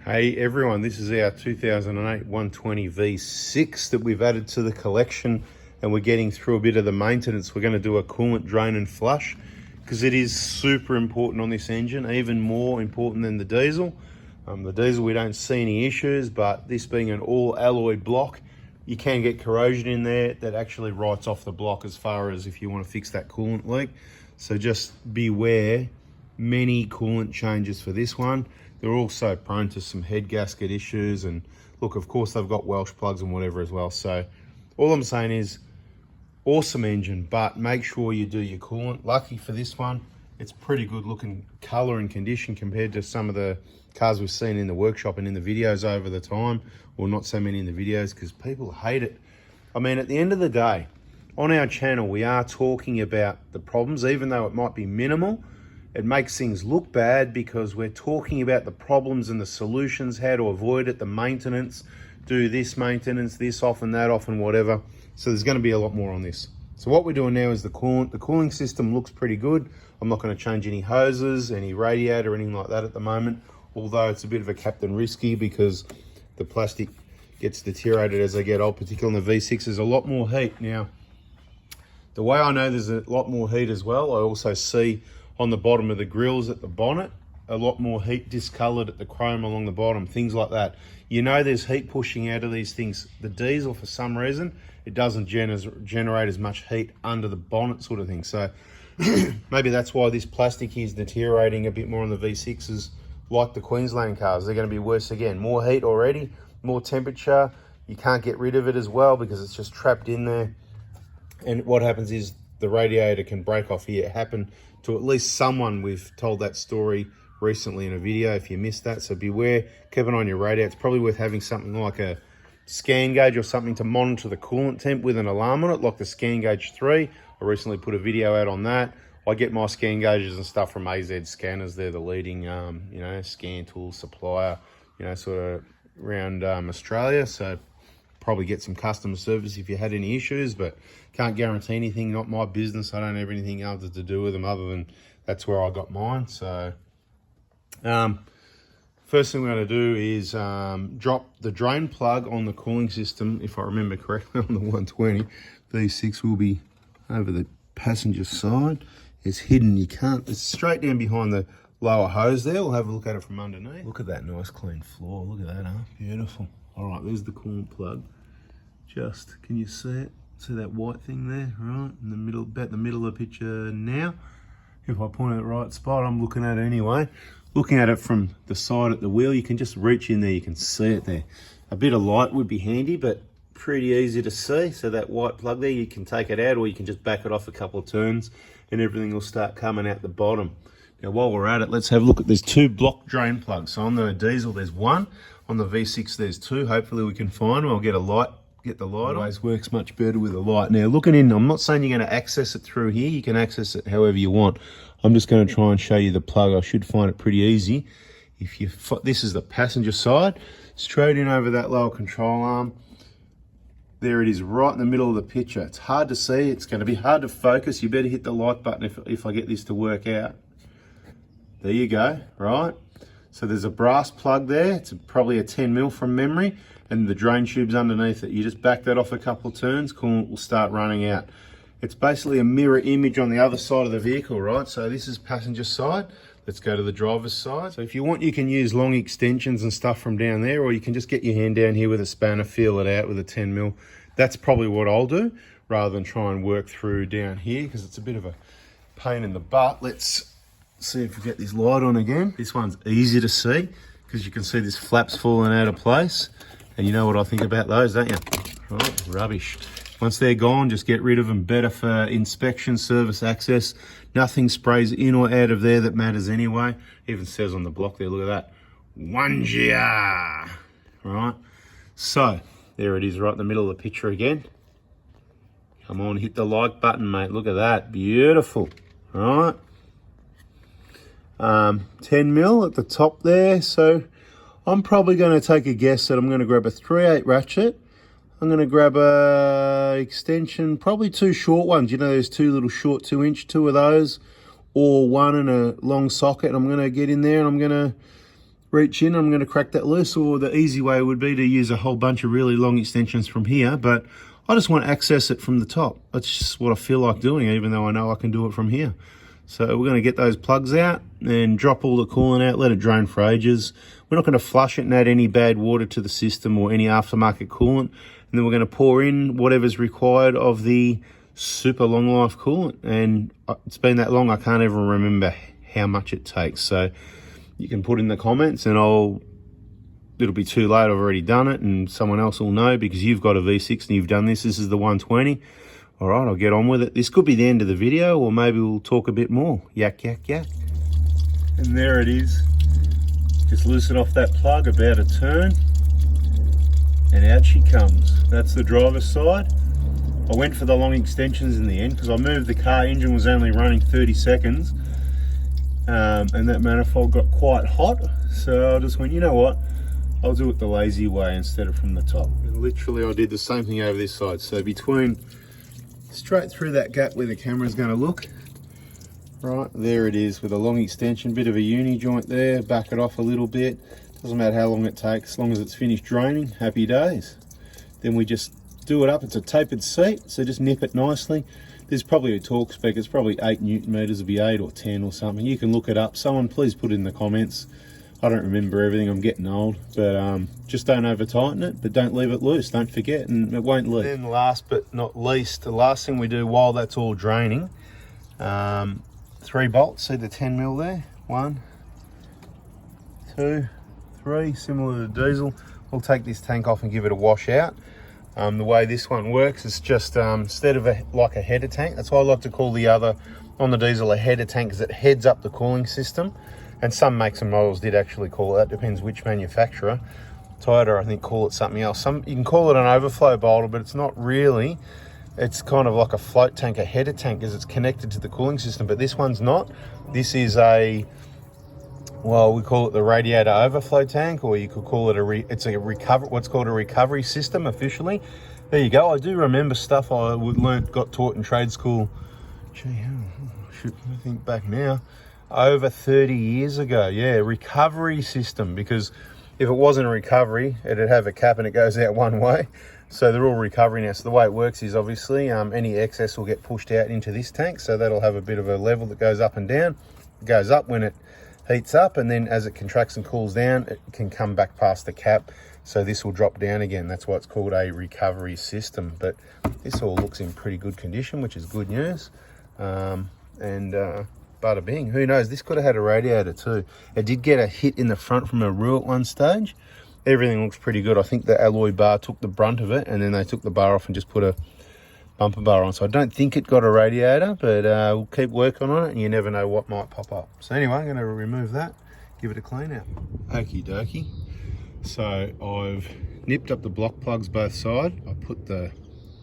Hey everyone, this is our 2008 120 V6 that we've added to the collection, and we're getting through a bit of the maintenance. We're going to do a coolant drain and flush because it is super important on this engine, even more important than the diesel. The diesel we don't see any issues, but this being an all alloy block, you can get corrosion in there that actually writes off the block as far as if you want to fix that coolant leak. So just beware, many coolant changes for this one. They're also prone to some head gasket issues, and look, of course they've got Welsh plugs and whatever as well. So all I'm saying is awesome engine, but make sure you do your coolant. Lucky for this one, it's pretty good looking color and condition compared to some of the cars we've seen in the workshop and in the videos over the time, or not so many in the videos because people hate it. I mean, at the end of the day, on our channel, we are talking about the problems, even though it might be minimal. It makes things look bad because we're talking about the problems and the solutions, how to avoid it, the maintenance, do this maintenance, this off and that off and whatever. So there's going to be a lot more on this. So what we're doing now is the coolant. The cooling system looks pretty good. I'm not going to change any hoses, any radiator, anything like that at the moment, although it's a bit of a Captain Risky because the plastic gets deteriorated as they get old, particularly in the V6. There's a lot more heat. Now, the way I know there's a lot more heat as well, I also see on the bottom of the grills at the bonnet, a lot more heat discolored at the chrome along the bottom, things like that. You know there's heat pushing out of these things. The diesel, for some reason, it doesn't generate as much heat under the bonnet sort of thing. So maybe that's why this plastic is deteriorating a bit more on the V6s, like the Queensland cars. They're going to be worse again. More heat already, more temperature. You can't get rid of it as well because it's just trapped in there. And what happens is the radiator can break off here. It happened to at least someone. We've told that story recently in a video if you missed that. So beware, keep an eye on your radiator. It's probably worth having something like a scan gauge or something to monitor the coolant temp with an alarm on it, like the Scan Gauge 3. I recently put a video out on that. I get my scan gauges and stuff from AZ Scanners. They're the leading, scan tool supplier, sort of around Australia. So probably get some customer service if you had any issues, but can't guarantee anything. Not my business. I don't have anything else to do with them other than that's where I got mine. So first thing we're going to do is drop the drain plug on the cooling system. If I remember correctly, on the 120 V6 will be over the passenger side. It's hidden. You can't. It's straight down behind the lower hose there. We'll have a look at it from underneath. Look at that nice clean floor. Look at that, huh? Beautiful. All right, there's the coolant plug. Just, can you see it? See that white thing there, right? In the middle, about the middle of the picture now. If I point at the right spot, I'm looking at it anyway. Looking at it from the side at the wheel, you can just reach in there, you can see it there. A bit of light would be handy, but pretty easy to see. So that white plug there, you can take it out or you can just back it off a couple of turns and everything will start coming out the bottom. Now, while we're at it, let's have a look at, there's two block drain plugs. So on the diesel, there's one. On the V6, there's two. Hopefully we can find them. I'll get a light. Get the light. Always works much better with a light. Now, looking in, I'm not saying you're going to access it through here. You can access it however you want. I'm just going to try and show you the plug. I should find it pretty easy. If you, this is the passenger side, straight in over that lower control arm. There it is, right in the middle of the picture. It's hard to see. It's going to be hard to focus. You better hit the like button if I get this to work out. There you go, right? So there's a brass plug there. It's probably a 10 mil from memory, and the drain tube's underneath it. You just back that off a couple of turns, coolant will start running out. It's basically a mirror image on the other side of the vehicle, right? So this is passenger side. Let's go to the driver's side. So if you want, you can use long extensions and stuff from down there, or you can just get your hand down here with a spanner, feel it out with a 10 mil. That's probably what I'll do, rather than try and work through down here, because it's a bit of a pain in the butt. Let's see if we get this light on again. This one's easy to see because you can see this flap's falling out of place. And you know what I think about those, don't you? Right, rubbish. Once they're gone, just get rid of them. Better for inspection, service access. Nothing sprays in or out of there that matters anyway. Even says on the block there, look at that. Wangia. Right, so there it is right in the middle of the picture again. Come on, hit the like button, mate. Look at that, beautiful. Right. 10 mil at the top there. So I'm probably going to take a guess that I'm going to grab a 3/8 ratchet. I'm going to grab a extension, probably two short ones. You know, there's two little short 2-inch, two of those, or one and a long socket. I'm going to get in there and I'm going to reach in, I'm going to crack that loose, or the easy way would be to use a whole bunch of really long extensions from here, but I just want to access it from the top. That's just what I feel like doing, even though I know I can do it from here. So we're going to get those plugs out and drop all the coolant out, let it drain for ages. We're not going to flush it and add any bad water to the system or any aftermarket coolant. And then we're going to pour in whatever's required of the super long life coolant. And it's been that long, I can't even remember how much it takes. So you can put in the comments and it'll be too late. I've already done it and someone else will know because you've got a V6 and you've done this. This is the 120. All right, I'll get on with it. This could be the end of the video, or maybe we'll talk a bit more. Yak, yak, yak. And there it is. Just loosen off that plug, about a turn, and out she comes. That's the driver's side. I went for the long extensions in the end because I moved the car. Engine was only running 30 seconds, and that manifold got quite hot. So I just went, you know what? I'll do it the lazy way instead of from the top. And literally, I did the same thing over this side. So between straight through that gap where the camera's going to look, right there it is with a long extension, bit of a uni joint there, back it off a little bit, doesn't matter how long it takes, as long as it's finished draining, happy days. Then we just do it up. It's a tapered seat, so just nip it nicely. There's probably a torque spec, it's probably 8 Newton meters, it'll be 8 or 10 or something. You can look it up. Someone please put it in the comments. I don't remember everything, I'm getting old, but just don't over tighten it, but don't leave it loose, don't forget, and it won't leak. Then last but not least, the last thing we do while that's all draining, 3 bolts, see the 10 mil there, 1, 2, 3, similar to diesel. We'll take this tank off and give it a wash out. The way this one works is just instead of like a header tank, that's why I like to call the other on the diesel a header tank, because it heads up the cooling system. And some makes and models did actually call it that, depends which manufacturer. Toyota, I think, call it something else. You can call it an overflow bottle, but it's not really. It's kind of like a float tank, a header tank, because it's connected to the cooling system, but this one's not. This is well, we call it the radiator overflow tank, or you could call it what's called a recovery system officially. There you go. I do remember stuff I got taught in trade school. Gee, I think back now. Over 30 years ago, yeah, recovery system, because if it wasn't a recovery, it'd have a cap and it goes out one way. So they're all recovery now. So the way it works is obviously any excess will get pushed out into this tank. So that'll have a bit of a level that goes up and down. It goes up when it heats up, and then as it contracts and cools down, it can come back past the cap. So this will drop down again. That's why it's called a recovery system. But this all looks in pretty good condition, which is good news. Bada bing, who knows, this could have had a radiator too. It did get a hit in the front from a Rue at one stage. Everything looks pretty good. I think the alloy bar took the brunt of it, and then they took the bar off and just put a bumper bar on. So I don't think it got a radiator, but we'll keep working on it, and you never know what might pop up. So anyway, I'm going to remove that, give it a clean out. Okie dokie. So I've nipped up the block plugs both sides. I put the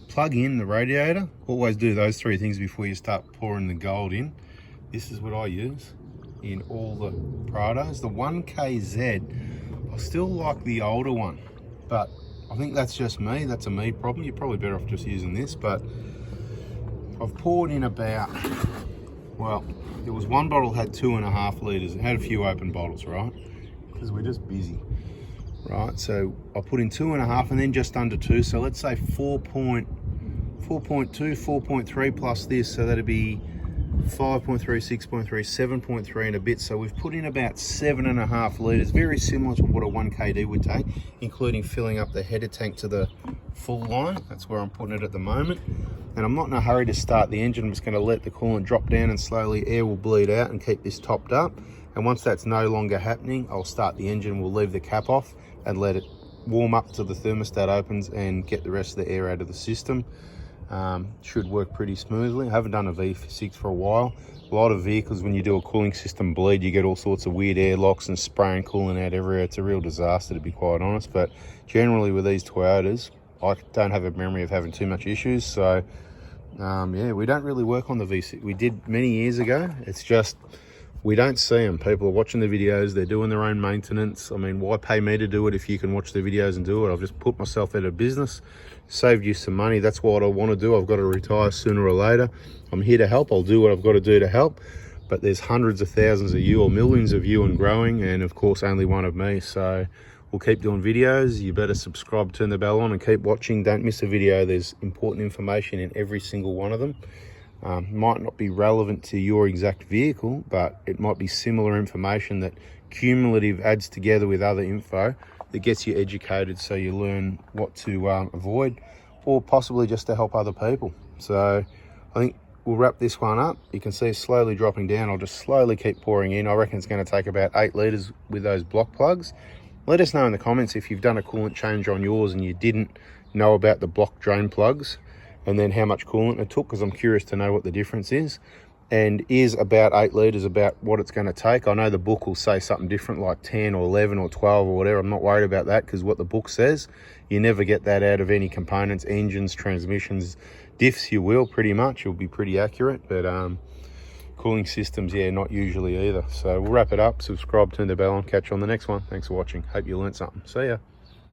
plug in the radiator. Always do those 3 things before you start pouring the gold in. This is what I use in all the Prados. The 1KZ, I still like the older one, but I think that's just me. That's a me problem. You're probably better off just using this, but I've poured in about, well, there was one bottle had 2.5 litres. It had a few open bottles, right? Because we're just busy, right? So I put in 2.5 and then just under 2. So let's say 4.2, 4.3 plus this. So that'd be 5.3, 6.3, 7.3 and a bit. So we've put in about 7.5 litres, very similar to what a 1KD would take, including filling up the header tank to the full line. That's where I'm putting it at the moment. And I'm not in a hurry to start the engine. I'm just going to let the coolant drop down and slowly air will bleed out and keep this topped up. And once that's no longer happening, I'll start the engine. We'll leave the cap off and let it warm up till the thermostat opens and get the rest of the air out of the system. Should work pretty smoothly. I haven't done a V6 for a while. A lot of vehicles, when you do a cooling system bleed, you get all sorts of weird air locks and spraying coolant out everywhere. It's a real disaster, to be quite honest. But generally with these Toyotas, I don't have a memory of having too much issues. So yeah, we don't really work on the V6. We did many years ago. It's just we don't see them. People are watching the videos, they're doing their own maintenance. I mean, why pay me to do it if you can watch the videos and do it? I've just put myself out of business, saved you some money. That's what I want to do. I've got to retire sooner or later. I'm here to help. I'll do what I've got to do to help. but there's hundreds of thousands of you or millions of you and growing, and of course only one of me. So we'll keep doing videos. You better subscribe, turn the bell on, and keep watching. Don't miss a video. There's important information in every single one of them. Might not be relevant to your exact vehicle, but it might be similar information that cumulative adds together with other info that gets you educated, so you learn what to avoid, or possibly just to help other people. So I think we'll wrap this one up. You can see it's slowly dropping down. I'll just slowly keep pouring in. I reckon it's going to take about 8 litres with those block plugs. Let us know in the comments if you've done a coolant change on yours and you didn't know about the block drain plugs, and then how much coolant it took, because I'm curious to know what the difference is. And is about 8 litres about what it's going to take? I know the book will say something different, like 10 or 11 or 12 or whatever. I'm not worried about that, because what the book says, you never get that out of any components, engines, transmissions, diffs. You will, pretty much. It'll be pretty accurate, but cooling systems, yeah, not usually either. So we'll wrap it up. Subscribe, turn the bell on, catch you on the next one. Thanks for watching. Hope you learned something. See ya.